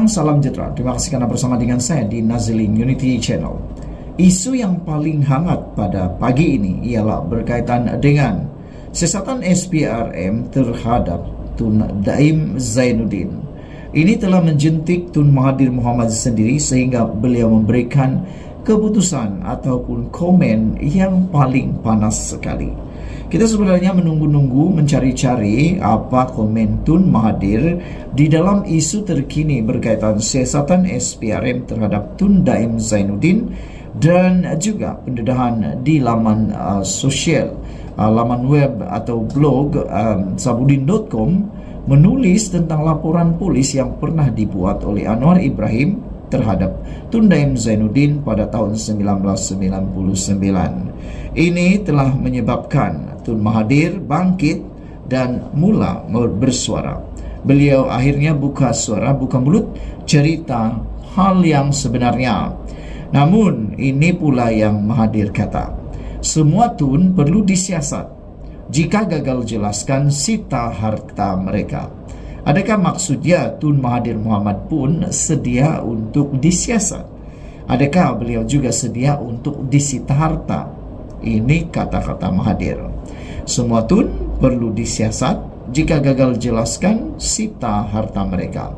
petang, salam sejahtera. Terima kasih karena bersama dengan saya di Nazilin Unity Channel. Isu yang paling hangat pada pagi ini ialah berkaitan dengan siasatan SPRM terhadap Tun Daim Zainuddin. Ini telah menjentik Tun Mahathir Mohamad sendiri sehingga beliau memberikan keputusan ataupun komen yang paling panas sekali. Kita sebenarnya menunggu-nunggu mencari-cari apa komen Tun Mahathir di dalam isu terkini berkaitan siasatan SPRM terhadap Tun Daim Zainuddin dan juga pendedahan di laman sosial, laman web atau blog sabudin.com menulis tentang laporan polis yang pernah dibuat oleh Anwar Ibrahim terhadap Tun Daim Zainuddin pada tahun 1999. Ini telah menyebabkan Tun Mahathir bangkit dan mula bersuara. Beliau akhirnya buka suara, buka mulut, cerita hal yang sebenarnya. Namun ini pula yang Mahathir kata, semua tun perlu disiasat. Jika gagal jelaskan, sita harta mereka. Adakah maksudnya Tun Mahathir Mohamad pun sedia untuk disiasat? Adakah beliau juga sedia untuk disita harta? Ini kata-kata Mahathir. Semua tun perlu disiasat. Jika gagal jelaskan, sita harta mereka.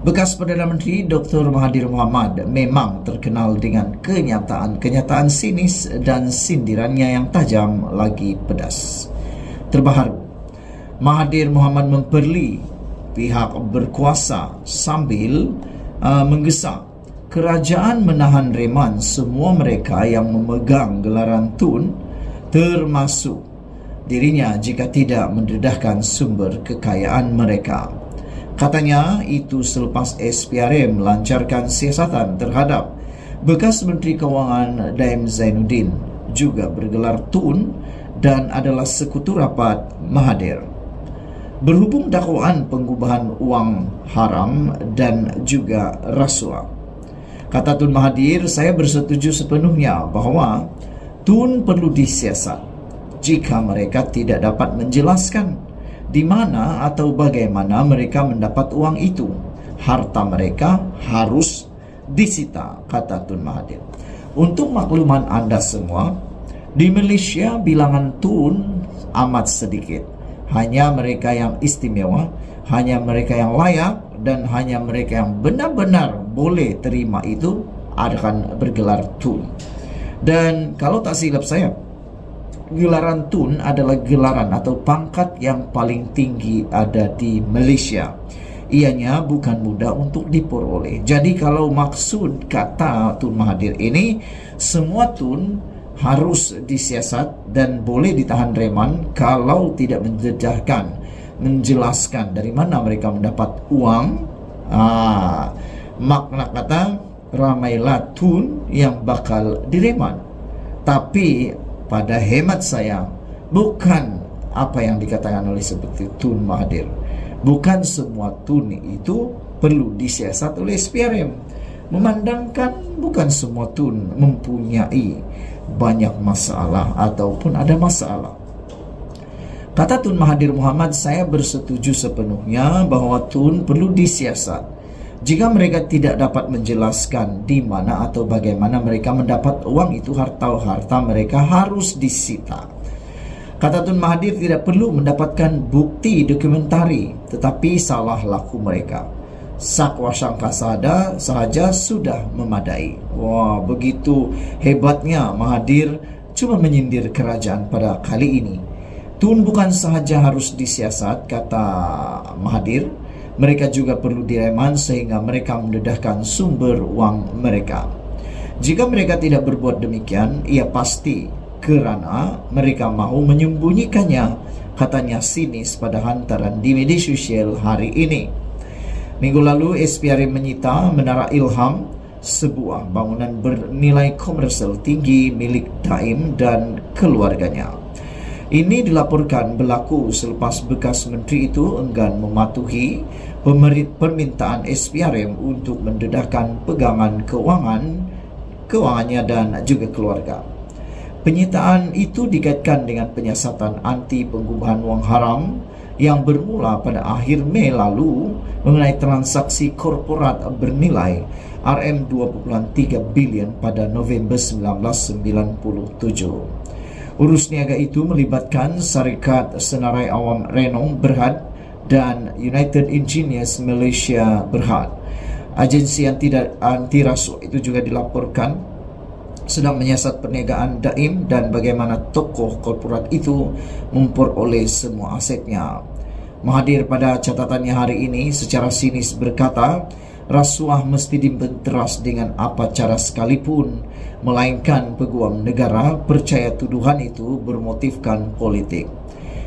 Bekas Perdana Menteri Dr. Mahathir Mohamad memang terkenal dengan kenyataan-kenyataan sinis dan sindirannya yang tajam lagi pedas. Terbaru, Mahathir Mohamad memperli pihak berkuasa sambil menggesa kerajaan menahan reman semua mereka yang memegang gelaran tun, termasuk dirinya jika tidak mendedahkan sumber kekayaan mereka. Katanya itu selepas SPRM melancarkan siasatan terhadap bekas Menteri Kewangan Daim Zainuddin, juga bergelar tun dan adalah sekutu rapat Mahathir. Berhubung dakwaan pengubahan uang haram dan juga rasuah, kata Tun Mahathir, saya bersetuju sepenuhnya bahawa tun perlu disiasat jika mereka tidak dapat menjelaskan di mana atau bagaimana mereka mendapat uang itu. Harta mereka harus disita, kata Tun Mahathir. Untuk makluman anda semua, di Malaysia bilangan tun amat sedikit. Hanya mereka yang istimewa, hanya mereka yang layak, dan hanya mereka yang benar-benar boleh terima itu akan bergelar tun. Dan kalau tak silap saya, gelaran tun adalah gelaran atau pangkat yang paling tinggi ada di Malaysia. Ianya bukan mudah untuk diperoleh. Jadi kalau maksud kata Tun Mahathir ini, semua tun harus disiasat dan boleh ditahan reman kalau tidak menjelaskan dari mana mereka mendapat uang. Makna kata, ramailah tun yang bakal direman. Tapi pada hemat saya, bukan apa yang dikatakan oleh seperti Tun Mahathir. Bukan semua tun itu perlu disiasat oleh SPRM. Memandangkan bukan semua tun mempunyai banyak masalah ataupun ada masalah. Kata Tun Mahathir Mohamad, saya bersetuju sepenuhnya bahawa tun perlu disiasat. Jika mereka tidak dapat menjelaskan di mana atau bagaimana mereka mendapat uang itu, harta mereka harus disita. Kata Tun Mahathir, tidak perlu mendapatkan bukti dokumentari, tetapi salah laku mereka. Sakwa sangka sahaja sudah memadai. Wah, begitu hebatnya Mahathir cuma menyindir kerajaan pada kali ini. Tun bukan sahaja harus disiasat, kata Mahathir, mereka juga perlu direman sehingga mereka mendedahkan sumber uang mereka. Jika mereka tidak berbuat demikian, ia pasti kerana mereka mahu menyembunyikannya, katanya sinis pada hantaran di media sosial hari ini. Minggu lalu, SPRM menyita Menara Ilham, sebuah bangunan bernilai komersial tinggi milik Daim dan keluarganya. Ini dilaporkan berlaku selepas bekas menteri itu enggan mematuhi permintaan SPRM untuk mendedahkan pegangan kewangannya dan juga keluarga. Penyitaan itu dikaitkan dengan penyiasatan anti pengubahan wang haram yang bermula pada akhir Mei lalu mengenai transaksi korporat bernilai RM2.3 bilion pada November 1997. Urus niaga itu melibatkan Syarikat Senarai Awam Renong Berhad dan United Engineers Malaysia Berhad. Agensi anti rasuah itu juga dilaporkan sedang menyiasat perniagaan Daim dan bagaimana tokoh korporat itu memperoleh semua asetnya. Mahathir pada catatannya hari ini secara sinis berkata, rasuah mesti dibenteras dengan apa cara sekalipun, melainkan peguam negara percaya tuduhan itu bermotifkan politik.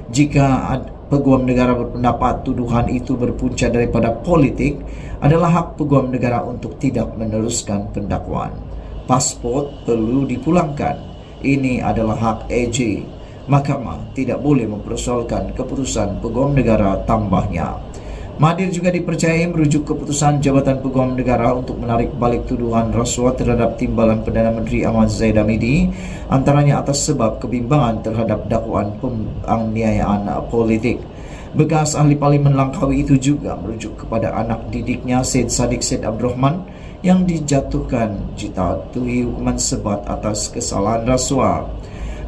Jika peguam negara berpendapat tuduhan itu berpunca daripada politik, adalah hak peguam negara untuk tidak meneruskan pendakwaan. Pasport perlu dipulangkan. Ini adalah hak AJ. Mahkamah tidak boleh mempersoalkan keputusan peguam negara, tambahnya. Mahathir juga dipercayai merujuk keputusan Jabatan Peguam Negara untuk menarik balik tuduhan rasuah terhadap timbalan Perdana Menteri Ahmad Zahid Hamidi, antaranya atas sebab kebimbangan terhadap dakwaan penganiayaan politik. Bekas ahli Parlimen Langkawi itu juga merujuk kepada anak didiknya Syed Saddiq Syed Abdul Rahman yang dijatuhkan jatuhi hukuman sebat atas kesalahan rasuah.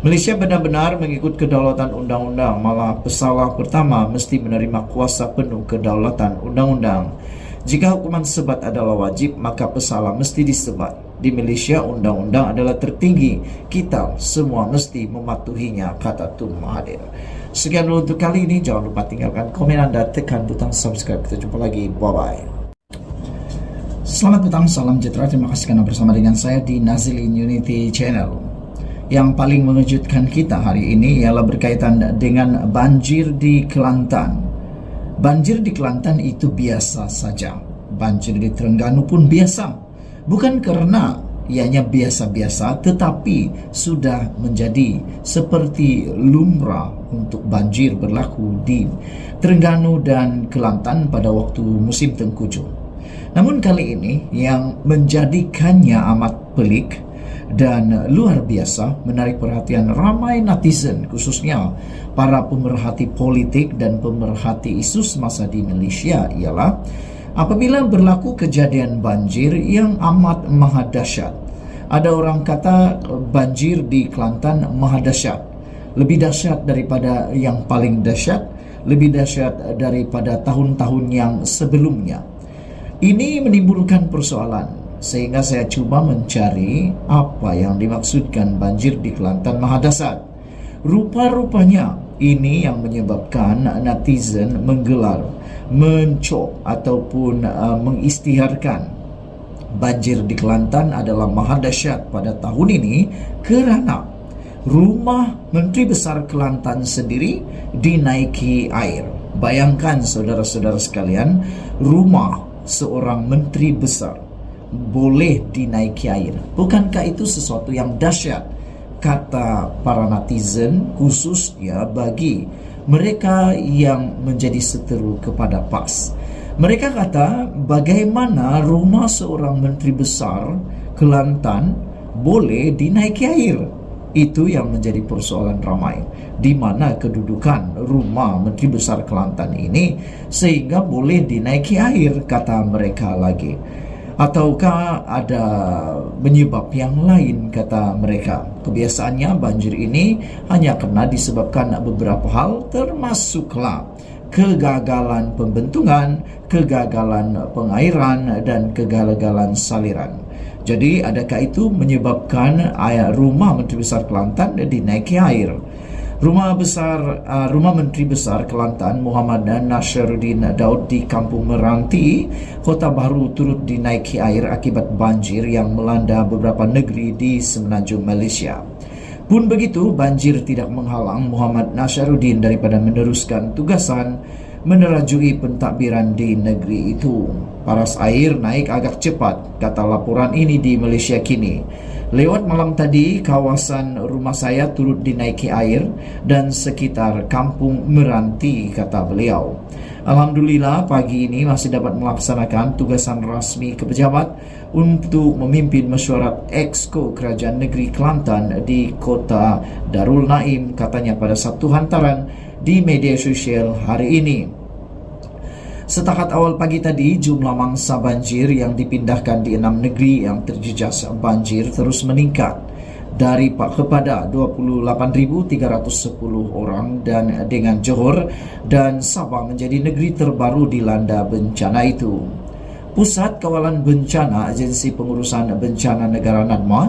Malaysia benar-benar mengikut kedaulatan undang-undang, malah pesalah pertama mesti menerima kuasa penuh kedaulatan undang-undang. Jika hukuman sebat adalah wajib, maka pesalah mesti disebat. Di Malaysia, undang-undang adalah tertinggi. Kita semua mesti mematuhinya, kata Tun Mahathir. Sekian dulu untuk kali ini. Jangan lupa tinggalkan komen anda, tekan butang subscribe. Kita jumpa lagi. Bye-bye. Selamat petang, salam sejahtera. Terima kasih karena bersama dengan saya di Nazilin Unity Channel. Yang paling mengejutkan kita hari ini ialah berkaitan dengan banjir di Kelantan. Banjir di Kelantan itu biasa saja. Banjir di Terengganu pun biasa. Bukan karena ianya biasa-biasa, tetapi sudah menjadi seperti lumrah untuk banjir berlaku di Terengganu dan Kelantan pada waktu musim tengkujuh. Namun kali ini yang menjadikannya amat pelik dan luar biasa menarik perhatian ramai netizen, khususnya para pemerhati politik dan pemerhati isu semasa di Malaysia, ialah apabila berlaku kejadian banjir yang amat maha dahsyat. Ada orang kata banjir di Kelantan maha dahsyat, lebih dahsyat daripada yang paling dahsyat, lebih dahsyat daripada tahun-tahun yang sebelumnya. Ini menimbulkan persoalan, sehingga saya cuba mencari apa yang dimaksudkan banjir di Kelantan maha dahsyat. Rupa-rupanya ini yang menyebabkan netizen menggelar, mencop ataupun mengisytiharkan banjir di Kelantan adalah maha dahsyat pada tahun ini kerana rumah Menteri Besar Kelantan sendiri dinaiki air. Bayangkan saudara-saudara sekalian, rumah seorang menteri besar boleh dinaiki air. Bukankah itu sesuatu yang dahsyat? Kata para netizen, khususnya bagi mereka yang menjadi seteru kepada PAS. Mereka kata, bagaimana rumah seorang menteri besar Kelantan boleh dinaiki air? Itu yang menjadi persoalan ramai. Di mana kedudukan rumah Menteri Besar Kelantan ini sehingga boleh dinaiki air, kata mereka lagi. Ataukah ada penyebab yang lain, kata mereka. Kebiasaannya banjir ini hanya kena disebabkan beberapa hal, termasuklah kegagalan pembentungan, kegagalan pengairan, dan kegagalan saliran. Jadi adakah itu menyebabkan rumah Menteri Besar Kelantan dinaiki air? Rumah Menteri Besar Kelantan Muhammad Nasruddin Daud di Kampung Meranti, Kota Baru turut dinaiki air akibat banjir yang melanda beberapa negeri di semenanjung Malaysia. Pun begitu, banjir tidak menghalang Muhammad Nasruddin daripada meneruskan tugasan menerajui pentadbiran di negeri itu. Paras air naik agak cepat, kata laporan ini di Malaysia Kini. Lewat malam tadi, kawasan rumah saya turut dinaiki air dan sekitar Kampung Meranti, kata beliau. Alhamdulillah, pagi ini masih dapat melaksanakan tugasan rasmi kepejabat untuk memimpin mesyuarat Exco Kerajaan Negeri Kelantan di Kota Darul Naim, katanya pada satu hantaran di media sosial hari ini. Setakat awal pagi tadi, jumlah mangsa banjir yang dipindahkan di 6 negeri yang terjejas banjir terus meningkat kepada 28.310 orang, dan dengan Johor dan Sabah menjadi negeri terbaru dilanda bencana itu. Pusat Kawalan Bencana Agensi Pengurusan Bencana Negara NADMA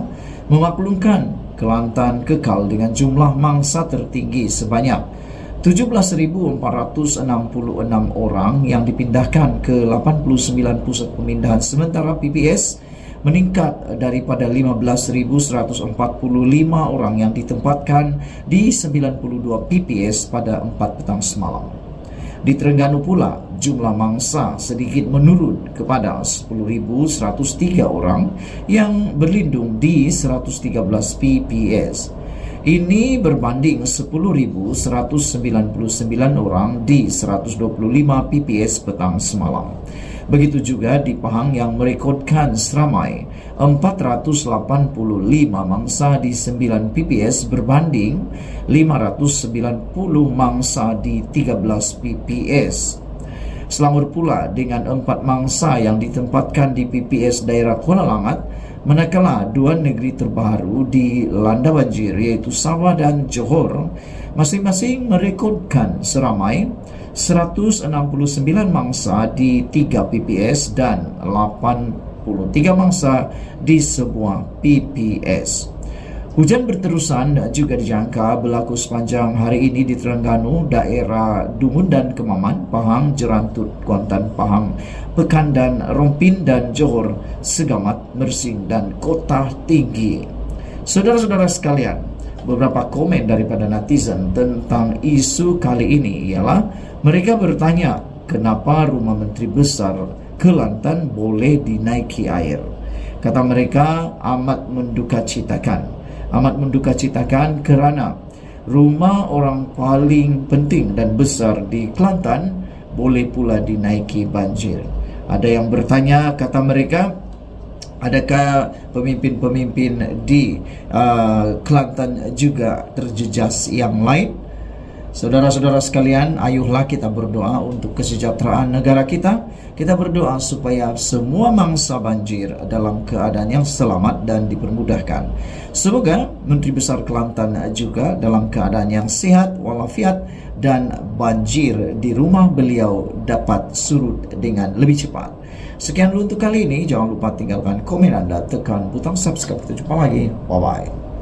memaklumkan Kelantan kekal dengan jumlah mangsa tertinggi sebanyak 17.466 orang yang dipindahkan ke 89 pusat pemindahan sementara PPS, meningkat daripada 15.145 orang yang ditempatkan di 92 PPS pada 4 petang semalam. Di Terengganu pula, jumlah mangsa sedikit menurun kepada 10.103 orang yang berlindung di 113 PPS. Ini berbanding 10.199 orang di 125 PPS petang semalam. Begitu juga di Pahang yang merekodkan seramai 485 mangsa di 9 PPS berbanding 590 mangsa di 13 PPS. Selangor pula dengan 4 mangsa yang ditempatkan di PPS daerah Kuala Langat, manakala 2 negeri terbaru dilanda banjir yaitu Sabah dan Johor masing-masing merekodkan seramai 169 mangsa di 3 PPS dan 83 mangsa di sebuah PPS. Hujan berterusan juga dijangka berlaku sepanjang hari ini di Terengganu, daerah Dungun dan Kemaman, Pahang, Jerantut, Kuantan, Pahang, Pekandan, Rompin dan Johor, Segamat, Mersing dan Kota Tinggi. Saudara-saudara sekalian, beberapa komen daripada netizen tentang isu kali ini ialah mereka bertanya kenapa rumah Menteri Besar Kelantan boleh dinaiki air. Kata mereka amat mendukacitakan kerana rumah orang paling penting dan besar di Kelantan boleh pula dinaiki banjir. Ada yang bertanya, kata mereka, adakah pemimpin-pemimpin di Kelantan juga terjejas yang lain? Saudara-saudara sekalian, ayuhlah kita berdoa untuk kesejahteraan negara kita. Kita berdoa supaya semua mangsa banjir dalam keadaan yang selamat dan dipermudahkan. Semoga Menteri Besar Kelantan juga dalam keadaan yang sihat walafiat dan banjir di rumah beliau dapat surut dengan lebih cepat. Sekian dulu untuk kali ini. Jangan lupa tinggalkan komen Anda, tekan butang subscribe. Kita jumpa lagi. Bye-bye.